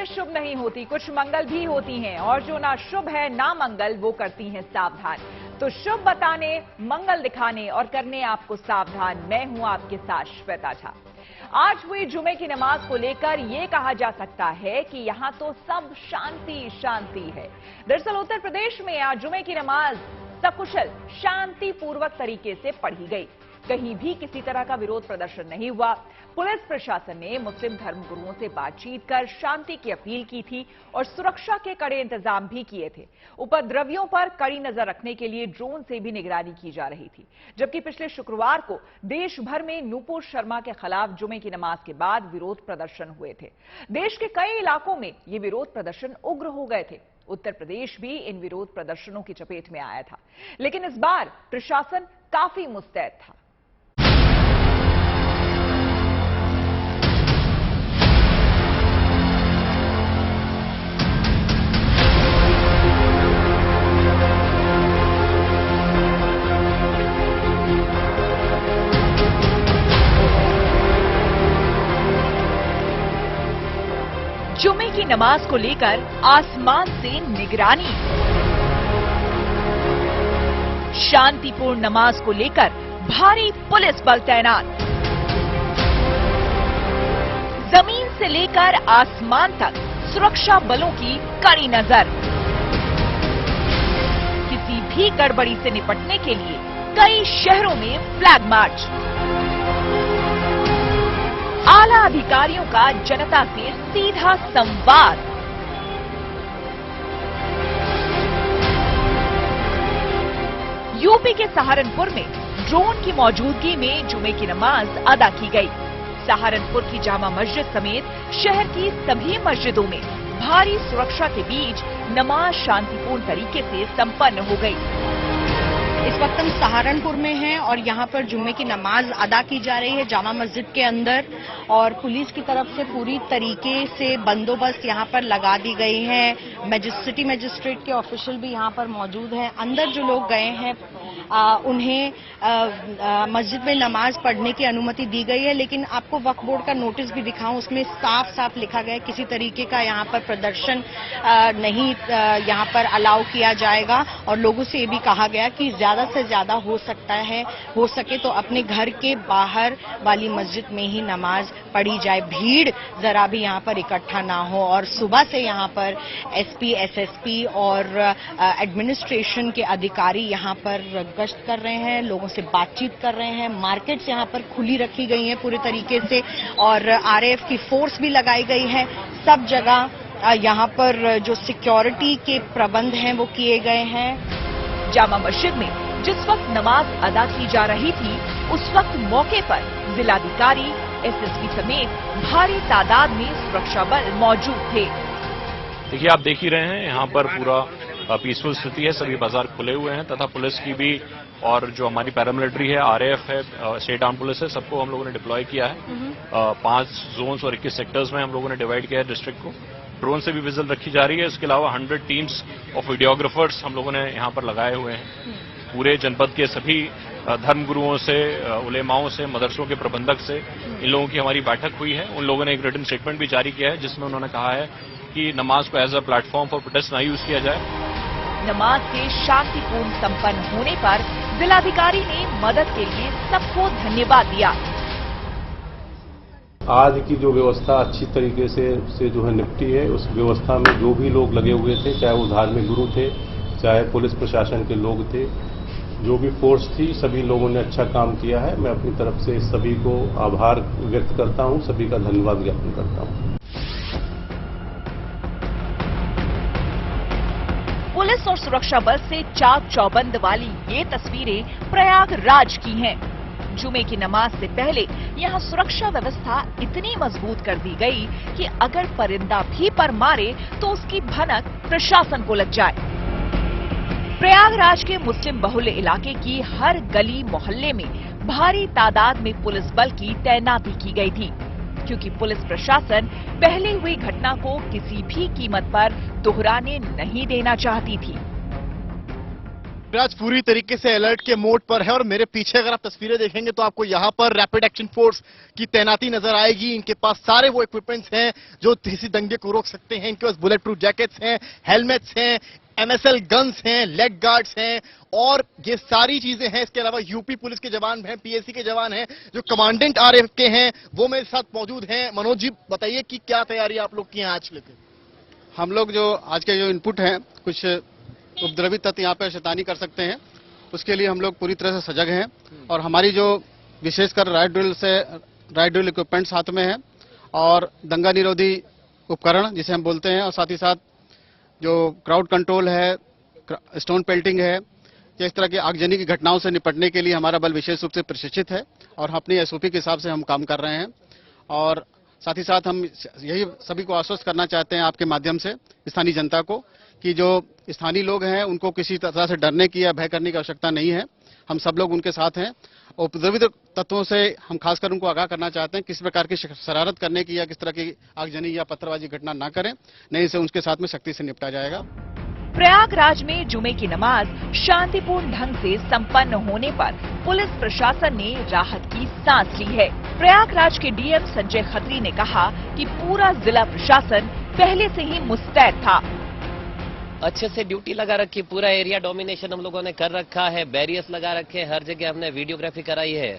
खबरें शुभ नहीं होती, कुछ मंगल भी होती हैं, और जो ना शुभ है ना मंगल वो करती हैं सावधान। तो शुभ बताने, मंगल दिखाने और करने आपको सावधान, मैं हूं आपके साथ श्वेता झा। आज हुई जुमे की नमाज को लेकर यह कहा जा सकता है कि यहां तो सब शांति शांति है। दरअसल उत्तर प्रदेश में आज जुमे की नमाज सकुशल शांतिपूर्वक तरीके से पढ़ी गई। कहीं भी किसी तरह का विरोध प्रदर्शन नहीं हुआ। पुलिस प्रशासन ने मुस्लिम धर्मगुरुओं से बातचीत कर शांति की अपील की थी और सुरक्षा के कड़े इंतजाम भी किए थे। उपद्रवियों पर कड़ी नजर रखने के लिए ड्रोन से भी निगरानी की जा रही थी। जबकि पिछले शुक्रवार को देश भर में नूपुर शर्मा के खिलाफ जुमे की नमाज के बाद विरोध प्रदर्शन हुए थे। देश के कई इलाकों में ये विरोध प्रदर्शन उग्र हो गए थे। उत्तर प्रदेश भी इन विरोध प्रदर्शनों की चपेट में आया था, लेकिन इस बार प्रशासन काफी मुस्तैद था। जुमे की नमाज को लेकर आसमान से निगरानी, शांतिपूर्ण नमाज को लेकर भारी पुलिस बल तैनात, जमीन से लेकर आसमान तक सुरक्षा बलों की कड़ी नजर। किसी भी गड़बड़ी से निपटने के लिए कई शहरों में फ्लैग मार्च। आला अधिकारियों का जनता से सीधा संवाद। यूपी के सहारनपुर में ड्रोन की मौजूदगी में जुमे की नमाज अदा की गई। सहारनपुर की जामा मस्जिद समेत शहर की सभी मस्जिदों में भारी सुरक्षा के बीच नमाज शांतिपूर्ण तरीके से संपन्न हो गई। इस वक्त हम सहारनपुर में हैं और यहाँ पर जुम्मे की नमाज अदा की जा रही है जामा मस्जिद के अंदर, और पुलिस की तरफ से पूरी तरीके से बंदोबस्त यहाँ पर लगा दी गई है। सिटी मजिस्ट्रेट के ऑफिशियल भी यहाँ पर मौजूद हैं। अंदर जो लोग गए हैं उन्हें मस्जिद में नमाज पढ़ने की अनुमति दी गई है, लेकिन आपको वक्फ बोर्ड का नोटिस भी दिखाऊं, उसमें साफ साफ लिखा गया है किसी तरीके का यहाँ पर प्रदर्शन नहीं यहाँ पर अलाउ किया जाएगा। और लोगों से ये भी कहा गया कि ज्यादा से ज्यादा हो सके तो अपने घर के बाहर वाली मस्जिद में ही नमाज पढ़ी जाए, भीड़ जरा भी यहाँ पर इकट्ठा ना हो। और सुबह से यहाँ पर एसपी, एसएसपी और एडमिनिस्ट्रेशन के अधिकारी यहाँ पर गश्त कर रहे हैं, लोगों से बातचीत कर रहे हैं। मार्केट्स यहाँ पर खुली रखी गई हैं पूरी तरीके से, और आरएएफ की फोर्स भी लगाई गई है। सब जगह यहाँ पर जो सिक्योरिटी के प्रबंध हैं वो किए गए हैं। जामा मस्जिद में जिस वक्त नमाज अदा की जा रही थी, उस वक्त मौके पर जिलाधिकारी, एसएसपी समेत भारी तादाद में सुरक्षा बल मौजूद थे। देखिए, आप देख ही रहे हैं यहाँ पर पूरा पीसफुल स्थिति है, सभी बाजार खुले हुए हैं तथा पुलिस की भी, और जो हमारी पैरामिलिट्री है, आरएएफ है, स्टेट आर्म पुलिस है, सबको हम लोगों ने डिप्लॉय किया है। 5 जोन्स और 21 सेक्टर्स में हम लोगों ने डिवाइड किया है डिस्ट्रिक्ट को। ड्रोन से भी विजिल रखी जा रही है। इसके अलावा 100 टीम्स ऑफ वीडियोग्राफर्स हम लोगों ने यहाँ पर लगाए हुए हैं। पूरे जनपद के सभी धर्मगुरुओं से, उलेमाओं से, मदरसों के प्रबंधक से इन लोगों की हमारी बैठक हुई है। उन लोगों ने एक रिटन स्टेटमेंट भी जारी किया है, जिसमें उन्होंने कहा है कि नमाज को as a platform for protest ना यूज किया जाए। नमाज के शांतिपूर्ण संपन्न होने पर जिलाधिकारी ने मदद के लिए सबको धन्यवाद दिया। आज की जो व्यवस्था अच्छी तरीके से जो है निपटी है, उस व्यवस्था में जो भी लोग लगे हुए थे, चाहे वो धार्मिक गुरु थे, चाहे पुलिस प्रशासन के लोग थे, जो भी फोर्स थी, सभी लोगों ने अच्छा काम किया है। मैं अपनी तरफ से सभी को आभार व्यक्त करता हूं, सभी का धन्यवाद ज्ञापन करता हूं। पुलिस और सुरक्षा बल से चाक चौबंद वाली ये तस्वीरें प्रयागराज की हैं। जुमे की नमाज से पहले यहाँ सुरक्षा व्यवस्था इतनी मजबूत कर दी गई कि अगर परिंदा भी पर मारे तो उसकी भनक प्रशासन को लग जाए। प्रयागराज के मुस्लिम बहुल इलाके की हर गली मोहल्ले में भारी तादाद में पुलिस बल की तैनाती की गई थी, क्योंकि पुलिस प्रशासन पहले हुई घटना को किसी भी कीमत पर दोहराने नहीं देना चाहती थी। प्रयास पूरी तरीके से अलर्ट के मोड पर है और मेरे पीछे अगर आप तस्वीरें देखेंगे तो आपको यहां पर रैपिड एक्शन फोर्स की तैनाती नजर आएगी। इनके पास सारे वो इक्विपमेंट्स हैं जो किसी दंगे को रोक सकते हैं। इनके पास बुलेट प्रूफ जैकेट्स हैं, हेलमेट्स हैं, एमएसएल गन्स हैं, लेग गार्ड्स हैं और ये सारी चीजें हैं। इसके अलावा यूपी पुलिस के जवान हैं, पीएसी के जवान हैं, जो कमांडेंट आरएफ के हैं वो मेरे साथ मौजूद हैं। मनोज जी बताइए कि क्या तैयारी आप लोग की हैं आज लेकर? हम लोग जो आज के जो इनपुट हैं, कुछ उपद्रवी तत्व यहाँ पे शैतानी कर सकते हैं, उसके लिए हम लोग पूरी तरह से सजग हैं और हमारी जो विशेषकर राइट ड्रिल इक्विपमेंट्स हाथ में है और दंगा निरोधी उपकरण जिसे हम बोलते हैं, और साथ ही साथ जो क्राउड कंट्रोल है, स्टोन पेल्टिंग है, या इस तरह की आगजनी की घटनाओं से निपटने के लिए हमारा बल विशेष रूप से प्रशिक्षित है और अपनी एसओपी के हिसाब से हम काम कर रहे हैं। और साथ ही साथ हम यही सभी को आश्वस्त करना चाहते हैं आपके माध्यम से स्थानीय जनता को कि जो स्थानीय लोग हैं उनको किसी तरह से डरने की या भय करने की आवश्यकता नहीं है। हम सब लोग उनके साथ हैं। उपद्रवी तत्वों से हम खासकर उनको आगाह करना चाहते हैं किस प्रकार की शरारत करने की या किस तरह की आगजनी या पत्थरबाजी घटना ना करें, नहीं से उनके साथ में सख्ती से निपटा जाएगा। प्रयागराज में जुमे की नमाज शांतिपूर्ण ढंग से संपन्न होने पर पुलिस प्रशासन ने राहत की सांस ली है। प्रयागराज के डीएम संजय खत्री ने कहा कि पूरा जिला प्रशासन पहले से ही मुस्तैद था। अच्छे से ड्यूटी लगा रखी, पूरा एरिया डोमिनेशन हम लोगों ने कर रखा है, बैरियर्स लगा रखे, हर जगह हमने वीडियोग्राफी कराई है।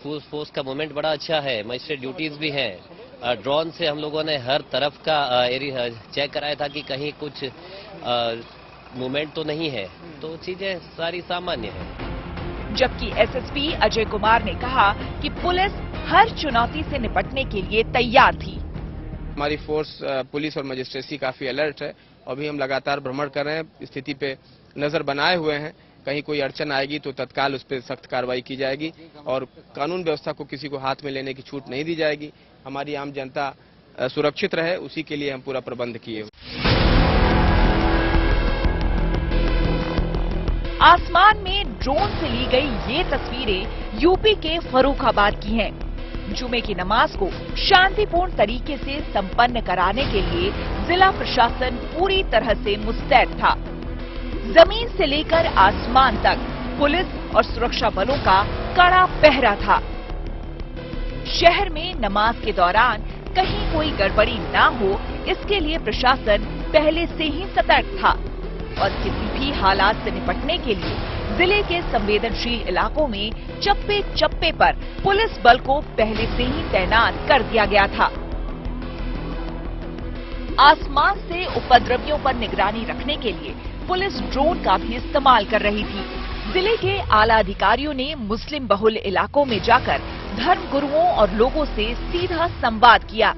फोर्स का मूवमेंट बड़ा अच्छा है, मजिस्ट्रेट ड्यूटीज भी हैं। ड्रोन से हम लोगों ने हर तरफ का एरिया चेक कराया था कि कहीं कुछ मूवमेंट तो नहीं है, तो चीजें सारी सामान्य है। जबकि एसएसपी अजय कुमार ने कहा कि पुलिस हर चुनौती से निपटने के लिए तैयार थी। हमारी फोर्स पुलिस और मजिस्ट्रेसी काफी अलर्ट है। अभी हम लगातार भ्रमण कर रहे हैं, स्थिति पे नजर बनाए हुए हैं। कहीं कोई अड़चन आएगी तो तत्काल उस पर सख्त कार्रवाई की जाएगी और कानून व्यवस्था को किसी को हाथ में लेने की छूट नहीं दी जाएगी। हमारी आम जनता सुरक्षित रहे, उसी के लिए हम पूरा प्रबंध किए। आसमान में ड्रोन से ली गई ये तस्वीरें यूपी के फर्रुखाबाद की हैं। जुमे की नमाज को शांतिपूर्ण तरीके से संपन्न कराने के लिए जिला प्रशासन पूरी तरह से मुस्तैद था। जमीन से लेकर आसमान तक पुलिस और सुरक्षा बलों का कड़ा पहरा था। शहर में नमाज के दौरान कहीं कोई गड़बड़ी ना हो, इसके लिए प्रशासन पहले से ही सतर्क था और किसी भी हालात से निपटने के लिए जिले के संवेदनशील इलाकों में चप्पे चप्पे पर पुलिस बल को पहले से ही तैनात कर दिया गया था। आसमान से उपद्रवियों पर निगरानी रखने के लिए पुलिस ड्रोन का भी इस्तेमाल कर रही थी। जिले के आला अधिकारियों ने मुस्लिम बहुल इलाकों में जाकर धर्म गुरुओं और लोगों से सीधा संवाद किया।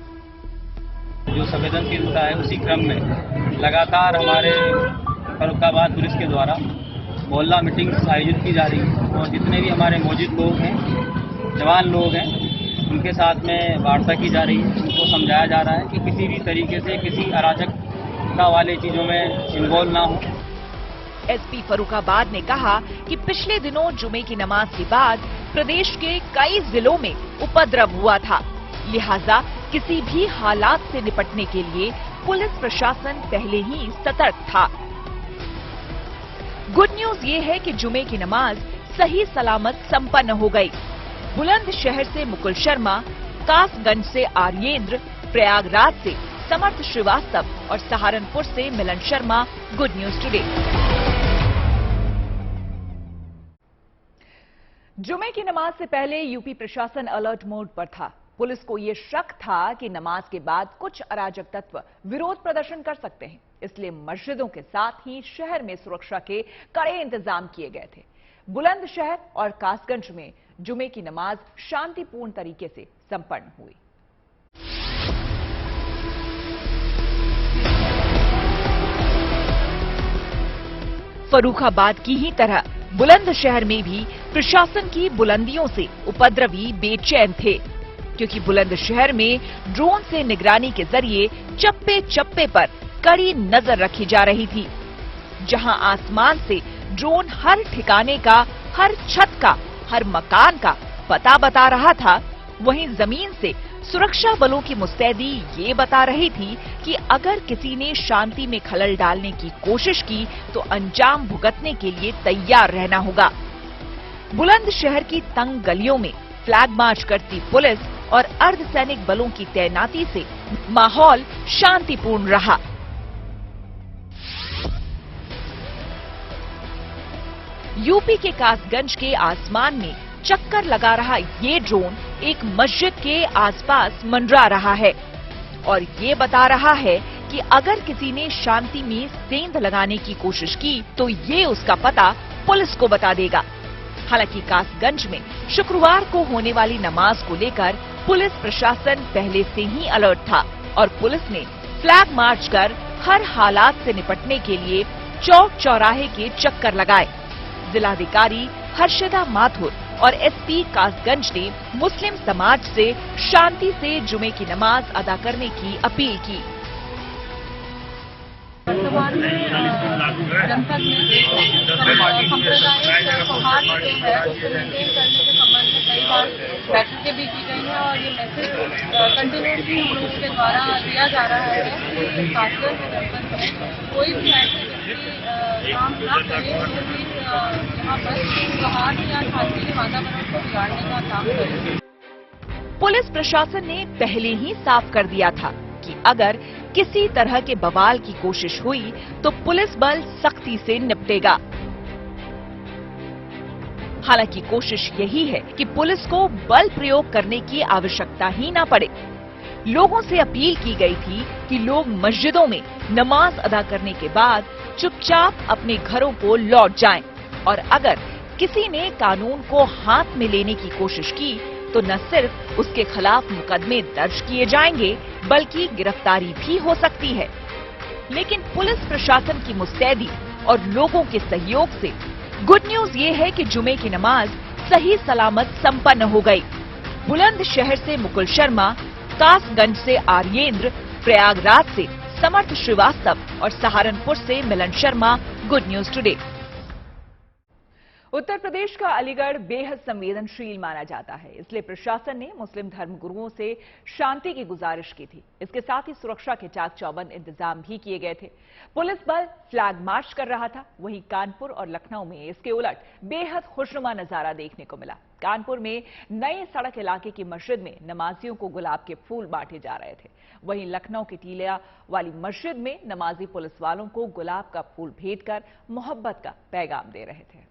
जो संवेदनशीलता है उसी क्रम में लगातार हमारे फर्रुखाबाद पुलिस के द्वारा मोहल्ला मीटिंग्स आयोजित की जा रही है और जितने भी हमारे मौजूद लोग हैं, जवान लोग हैं, उनके साथ में वार्ता की जा रही है। उनको समझाया जा रहा है कि किसी भी तरीके से किसी अराजकता वाले चीजों में इन्वॉल्व ना हो। एसपी फर्रुखाबाद ने कहा कि पिछले दिनों जुमे की नमाज के बाद प्रदेश के कई जिलों में उपद्रव हुआ था, लिहाजा किसी भी हालात से निपटने के लिए पुलिस प्रशासन पहले ही सतर्क था। गुड न्यूज ये है कि जुमे की नमाज सही सलामत संपन्न हो गई। बुलंदशहर से मुकुल शर्मा, कासगंज से आर्येंद्र, प्रयागराज से समर्थ श्रीवास्तव और सहारनपुर से मिलन शर्मा, गुड न्यूज टुडे। जुमे की नमाज से पहले यूपी प्रशासन अलर्ट मोड पर था। पुलिस को ये शक था कि नमाज के बाद कुछ अराजक तत्व विरोध प्रदर्शन कर सकते हैं, इसलिए मस्जिदों के साथ ही शहर में सुरक्षा के कड़े इंतजाम किए गए थे। बुलंदशहर और कासगंज में जुमे की नमाज शांतिपूर्ण तरीके से संपन्न हुई। फर्रुखाबाद की ही तरह बुलंदशहर में भी प्रशासन की बुलंदियों से उपद्रवी बेचैन थे, क्योंकि बुलंदशहर में ड्रोन से निगरानी के जरिए चप्पे चप्पे पर कड़ी नजर रखी जा रही थी। जहां आसमान से ड्रोन हर ठिकाने का, हर छत का, हर मकान का पता बता रहा था, वहीं जमीन से सुरक्षा बलों की मुस्तैदी ये बता रही थी कि अगर किसी ने शांति में खलल डालने की कोशिश की तो अंजाम भुगतने के लिए तैयार रहना होगा। बुलंदशहर की तंग गलियों में फ्लैग मार्च करती पुलिस और अर्धसैनिक बलों की तैनाती से माहौल शांतिपूर्ण रहा। यूपी के कासगंज के आसमान में चक्कर लगा रहा ये ड्रोन एक मस्जिद के आसपास मंडरा रहा है और ये बता रहा है कि अगर किसी ने शांति में सेंध लगाने की कोशिश की तो ये उसका पता पुलिस को बता देगा। हालांकि कासगंज में शुक्रवार को होने वाली नमाज को लेकर पुलिस प्रशासन पहले से ही अलर्ट था और पुलिस ने फ्लैग मार्च कर हर हालात से निपटने के लिए चौक चौराहे के चक्कर लगाए। जिलाधिकारी हर्षदा माथुर और एसपी कासगंज ने मुस्लिम समाज से शांति से जुमे की नमाज अदा करने की अपील की। वर्तमान में जनपद में सांप्रदायिक सौहार्द जो है उसको मेंटेन करने के संबंध में कई बार बैठकें भी की गई हैं और ये मैसेज कंटिन्यूसली हम लोगों के द्वारा दिया जा रहा है कि खासकर जनपद में कोई भी ऐसे व्यक्ति काम ना करे जो भी यहाँ पर सौहार्द या शांति के वातावरण को बिगाड़ने का काम करे। पुलिस प्रशासन ने पहले ही साफ कर दिया था कि अगर किसी तरह के बवाल की कोशिश हुई तो पुलिस बल सख्ती से निपटेगा। हालांकि कोशिश यही है कि पुलिस को बल प्रयोग करने की आवश्यकता ही न पड़े। लोगों से अपील की गई थी कि लोग मस्जिदों में नमाज अदा करने के बाद चुपचाप अपने घरों को लौट जाएं और अगर किसी ने कानून को हाथ में लेने की कोशिश की तो न सिर्फ उसके खिलाफ मुकदमे दर्ज किए जाएंगे बल्कि गिरफ्तारी भी हो सकती है। लेकिन पुलिस प्रशासन की मुस्तैदी और लोगों के सहयोग से गुड न्यूज ये है कि जुमे की नमाज सही सलामत संपन्न हो गई। बुलंदशहर से मुकुल शर्मा, कासगंज से आर्येंद्र, प्रयागराज से समर्थ श्रीवास्तव और सहारनपुर से मिलन Sharma, good news today. Uttar Pradesh का अलीगढ़ बेहद संवेदनशील माना जाता है, इसलिए प्रशासन ने मुस्लिम धर्मगुरुओं से शांति की गुजारिश की थी। इसके साथ ही सुरक्षा के चाक चौबंद इंतजाम भी किए गए थे। पुलिस बल फ्लैग मार्च कर रहा था। वहीं कानपुर और लखनऊ में इसके उलट बेहद खुशनुमा नजारा देखने को मिला। कानपुर में नई सड़क इलाके की मस्जिद में नमाजियों को गुलाब के फूल बांटे जा रहे थे। वहीं लखनऊ की टीलिया वाली मस्जिद में नमाजी पुलिस वालों को गुलाब का फूल भेंट कर मोहब्बत का पैगाम दे रहे थे।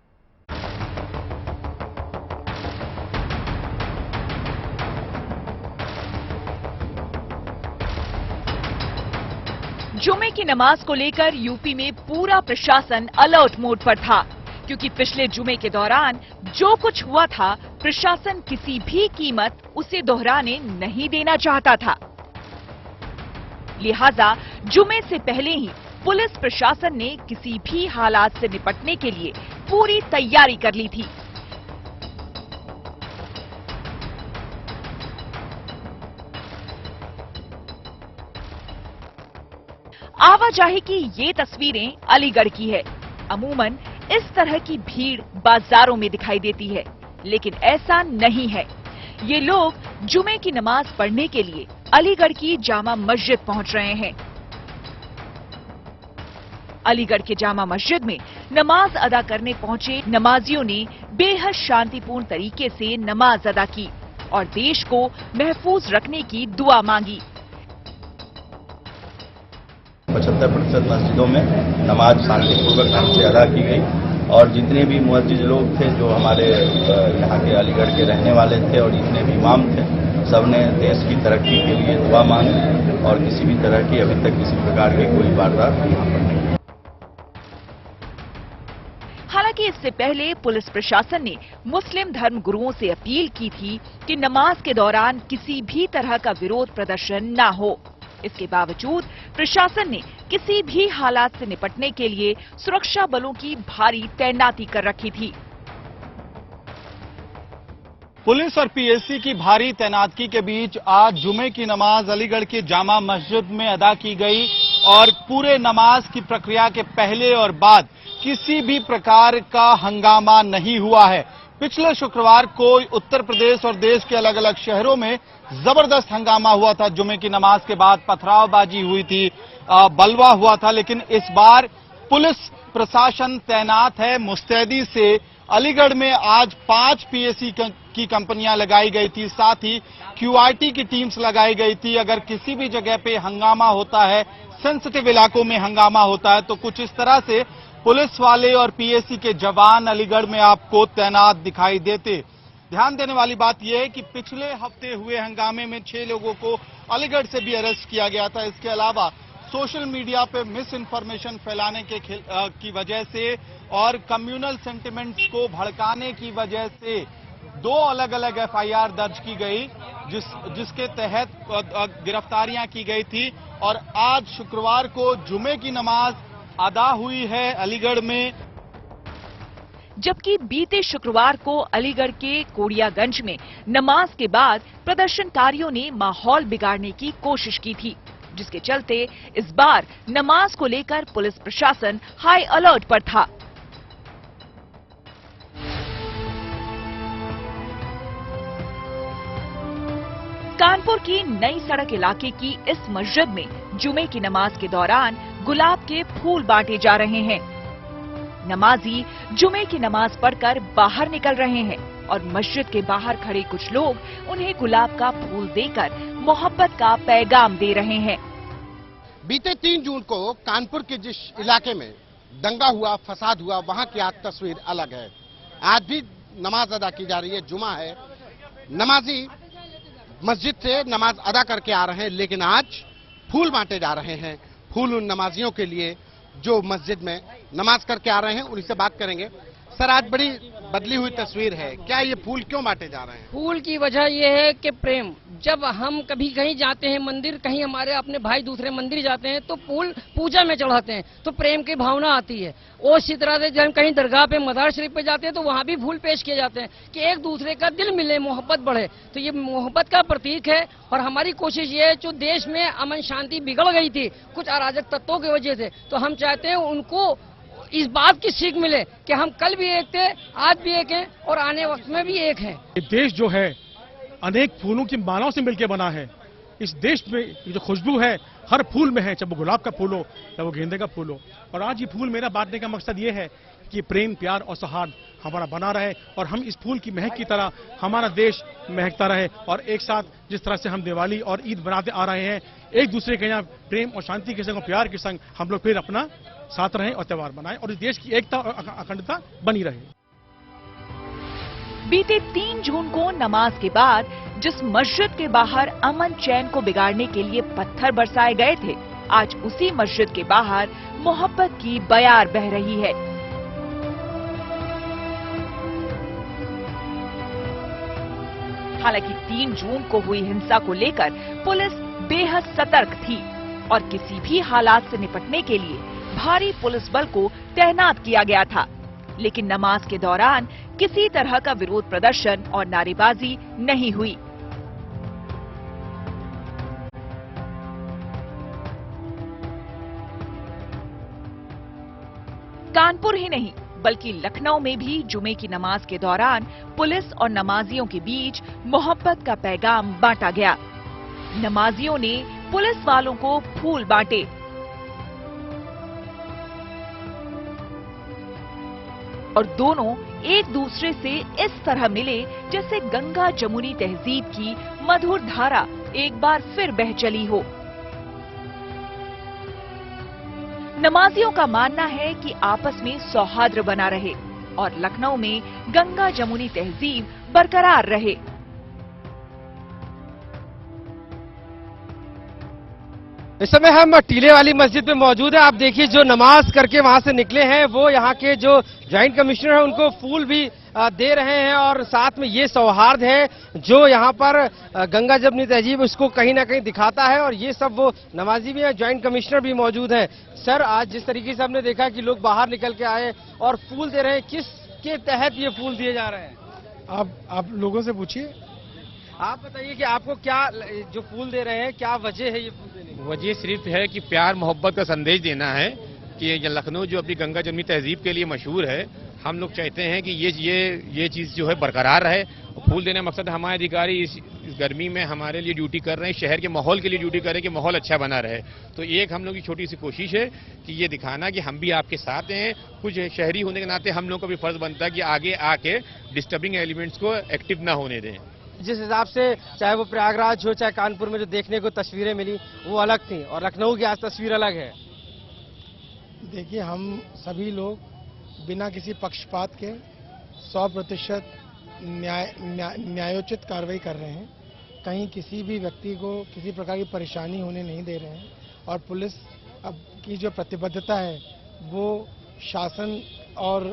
जुमे की नमाज को लेकर यूपी में पूरा प्रशासन अलर्ट मोड पर था, क्योंकि पिछले जुमे के दौरान जो कुछ हुआ था प्रशासन किसी भी कीमत उसे दोहराने नहीं देना चाहता था। लिहाजा जुमे से पहले ही पुलिस प्रशासन ने किसी भी हालात से निपटने के लिए पूरी तैयारी कर ली थी। आवाजाही की ये तस्वीरें अलीगढ़ की है। अमूमन इस तरह की भीड़ बाजारों में दिखाई देती है, लेकिन ऐसा नहीं है। ये लोग जुमे की नमाज पढ़ने के लिए अलीगढ़ की जामा मस्जिद पहुंच रहे हैं। अलीगढ़ के जामा मस्जिद में नमाज अदा करने पहुंचे नमाजियों ने बेहद शांतिपूर्ण तरीके से नमाज अदा की और देश को महफूज रखने की दुआ मांगी। 75% मस्जिदों में नमाज शांतिपूर्वक ढंग से अदा की गई और जितने भी मुअज्जिज लोग थे जो हमारे यहाँ के अलीगढ़ के रहने वाले थे और जितने भी इमाम थे, सबने देश की तरक्की के लिए दुआ मांगी और किसी भी तरह की अभी तक किसी प्रकार की कोई वारदात यहाँ पर नहीं। हालांकि इससे पहले पुलिस प्रशासन ने मुस्लिम धर्म गुरुओं से अपील की थी कि नमाज के दौरान किसी भी तरह का विरोध प्रदर्शन न हो। इसके बावजूद प्रशासन ने किसी भी हालात से निपटने के लिए सुरक्षा बलों की भारी तैनाती कर रखी थी। पुलिस और पीएससी की भारी तैनाती के बीच आज जुमे की नमाज अलीगढ़ की जामा मस्जिद में अदा की गई और पूरे नमाज की प्रक्रिया के पहले और बाद किसी भी प्रकार का हंगामा नहीं हुआ है। पिछले शुक्रवार को उत्तर प्रदेश और देश के अलग अलग शहरों में जबरदस्त हंगामा हुआ था। जुमे की नमाज के बाद पथरावबाजी हुई थी, बलवा हुआ था, लेकिन इस बार पुलिस प्रशासन तैनात है मुस्तैदी से। अलीगढ़ में आज 5 पीएसी की कंपनियां लगाई गई थी, साथ ही क्यूआरटी की टीम्स लगाई गई थी। अगर किसी भी जगह पे हंगामा होता है, सेंसिटिव इलाकों में हंगामा होता है, तो कुछ इस तरह से पुलिस वाले और पीएसी के जवान अलीगढ़ में आपको तैनात दिखाई देते। ध्यान देने वाली बात यह है कि पिछले हफ्ते हुए हंगामे में 6 लोगों को अलीगढ़ से भी अरेस्ट किया गया था। इसके अलावा सोशल मीडिया पे मिस इन्फॉर्मेशन फैलाने की वजह से और कम्युनल सेंटिमेंट्स को भड़काने की वजह से 2 अलग अलग एफआईआर दर्ज की गई, जिसके तहत गिरफ्तारियां की गई थी। और आज शुक्रवार को जुमे की नमाज अदा हुई है अलीगढ़ में। जबकि बीते शुक्रवार को अलीगढ़ के कोड़ियागंज में नमाज के बाद प्रदर्शनकारियों ने माहौल बिगाड़ने की कोशिश की थी, जिसके चलते इस बार नमाज को लेकर पुलिस प्रशासन हाई अलर्ट पर था। कानपुर की नई सड़क इलाके की इस मस्जिद में जुमे की नमाज के दौरान गुलाब के फूल बांटे जा रहे हैं। नमाजी जुमे की नमाज पढ़कर बाहर निकल रहे हैं और मस्जिद के बाहर खड़े कुछ लोग उन्हें गुलाब का फूल देकर मोहब्बत का पैगाम दे रहे हैं। बीते 3 जून को कानपुर के जिस इलाके में दंगा हुआ, फसाद हुआ, वहां की आज तस्वीर अलग है। आज भी नमाज अदा की जा रही है, जुमा है, नमाजी मस्जिद से नमाज अदा करके आ रहे हैं, लेकिन आज फूल बांटे जा रहे हैं। फूल उन नमाजियों के लिए जो मस्जिद में नमाज करके आ रहे हैं, उन्हीं से बात करेंगे। सर, आज बड़ी बदली हुई तस्वीर है, क्या ये फूल क्यों बांटे जा रहे हैं? फूल की वजह यह है कि प्रेम, जब हम कभी कहीं जाते हैं मंदिर, कहीं हमारे अपने भाई दूसरे मंदिर जाते हैं तो फूल पूजा में चढ़ाते हैं तो प्रेम की भावना आती है। और इसी तरह से जब हम कहीं दरगाह पे मजार शरीफ पे जाते हैं तो वहाँ भी फूल पेश किए जाते हैं कि एक दूसरे का दिल मिले, मोहब्बत बढ़े। तो ये मोहब्बत का प्रतीक है और हमारी कोशिश ये है, जो देश में अमन शांति बिगड़ गई थी कुछ अराजक तत्वों की वजह से, तो हम चाहते हैं उनको इस बात की सीख मिले कि हम कल भी एक थे, आज भी एक हैं और आने वक्त में भी एक हैं। ये देश जो है अनेक फूलों की मालाओं से मिलकर बना है। इस देश में जो खुशबू है हर फूल में है, चाहे वो गुलाब का फूल हो, चाहे वो गेंदे का फूल हो। और आज ये फूल मेरा बांटने का मकसद ये है कि प्रेम, प्यार और सौहार्द हमारा बना रहे और हम इस फूल की महक की तरह हमारा देश महकता रहे। और एक साथ जिस तरह से हम दिवाली और ईद बनाते आ रहे हैं, एक दूसरे के यहाँ प्रेम और शांति के संग और प्यार के संग हम लोग फिर अपना साथ रहें और त्योहार बनाएं और इस देश की एकता और अखंडता बनी रहे। बीते 3 जून को नमाज के बाद जिस मस्जिद के बाहर अमन चैन को बिगाड़ने के लिए पत्थर बरसाए गए थे, आज उसी मस्जिद के बाहर मोहब्बत की बयार बह रही है। हालांकि 3 जून को हुई हिंसा को लेकर पुलिस बेहद सतर्क थी और किसी भी हालात से निपटने के लिए भारी पुलिस बल को तैनात किया गया था, लेकिन नमाज के दौरान किसी तरह का विरोध प्रदर्शन और नारेबाजी नहीं हुई। कानपुर ही नहीं बल्कि लखनऊ में भी जुमे की नमाज के दौरान पुलिस और नमाजियों के बीच मोहब्बत का पैगाम बांटा गया। नमाजियों ने पुलिस वालों को फूल बांटे। और दोनों एक दूसरे से इस तरह मिले जैसे गंगा जमुनी तहजीब की मधुर धारा एक बार फिर बह चली हो। नमाजियों का मानना है कि आपस में सौहार्द बना रहे और लखनऊ में गंगा जमुनी तहजीब बरकरार रहे। इस समय हम टीले वाली मस्जिद में मौजूद है। आप देखिए, जो नमाज करके वहां से निकले हैं वो यहाँ के जो ज्वाइंट कमिश्नर है उनको फूल भी दे रहे हैं और साथ में ये सौहार्द है जो यहाँ पर गंगा जमुनी तहजीब उसको कहीं ना कहीं दिखाता है। और ये सब वो नमाजी भी है, ज्वाइंट कमिश्नर भी मौजूद है। सर, आज जिस तरीके से हमने देखा कि लोग बाहर निकल के आए और फूल दे रहे हैं, किसके तहत ये फूल दिए जा रहे हैं? आप लोगों से पूछिए। आप बताइए कि आपको क्या जो फूल दे रहे हैं, क्या वजह है ये फूल देने की? वजह सिर्फ है कि प्यार मोहब्बत का संदेश देना है कि लखनऊ जो अपनी गंगा जमुनी तहजीब के लिए मशहूर है, हम लोग चाहते हैं कि ये चीज जो है बरकरार रहे। फूल देने का मकसद हमारे अधिकारी इस गर्मी में हमारे लिए ड्यूटी कर रहे हैं, शहर के माहौल के लिए ड्यूटी कर रहे हैं कि माहौल अच्छा बना रहे। तो एक हम लोग की छोटी सी कोशिश है कि ये दिखाना कि हम भी आपके साथ हैं। कुछ शहरी होने के नाते हम लोग का भी फर्ज बनता है कि आगे आके डिस्टर्बिंग एलिमेंट्स को एक्टिव ना होने दें। जिस हिसाब से चाहे वो प्रयागराज हो चाहे कानपुर में जो देखने को तस्वीरें मिली वो अलग थी, और लखनऊ की आज तस्वीर अलग है। देखिए, हम सभी लोग बिना किसी पक्षपात के 100% न्यायोचित कार्रवाई कर रहे हैं। कहीं किसी भी व्यक्ति को किसी प्रकार की परेशानी होने नहीं दे रहे हैं, और पुलिस अब की जो प्रतिबद्धता है वो शासन और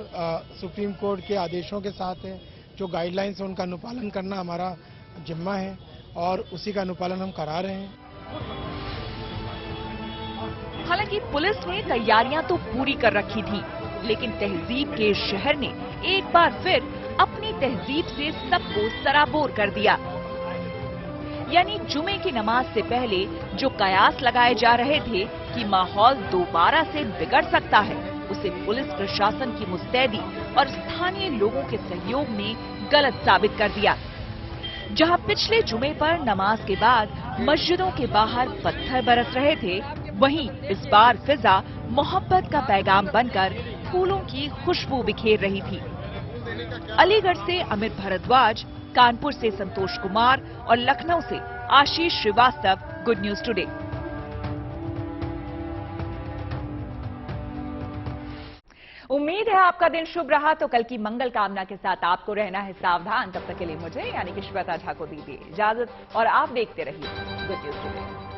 सुप्रीम कोर्ट के आदेशों के साथ है। जो गाइडलाइंस है उनका अनुपालन करना हमारा जिम्मा है, और उसी का अनुपालन हम करा रहे हैं। हालांकि पुलिस ने तैयारियां तो पूरी कर रखी थी, लेकिन तहजीब के शहर ने एक बार फिर अपनी तहजीब से सबको सराबोर कर दिया। यानी जुमे की नमाज से पहले जो कयास लगाए जा रहे थे कि माहौल दोबारा से बिगड़ सकता है, उसे पुलिस प्रशासन की मुस्तैदी और स्थानीय लोगों के सहयोग ने गलत साबित कर दिया। जहां पिछले जुमे पर नमाज के बाद मस्जिदों के बाहर पत्थर बरस रहे थे, वहीं इस बार फिजा मोहब्बत का पैगाम बनकर फूलों की खुशबू बिखेर रही थी। अलीगढ़ से अमित भारद्वाज, कानपुर से संतोष कुमार और लखनऊ से आशीष श्रीवास्तव, गुड न्यूज टुडे। उम्मीद है आपका दिन शुभ रहा। तो कल की मंगल कामना के साथ आपको रहना है सावधान। तब तक के लिए मुझे यानी कि श्वेता झा को दीजिए इजाजत, और आप देखते रहिए गुड न्यूज टुडे।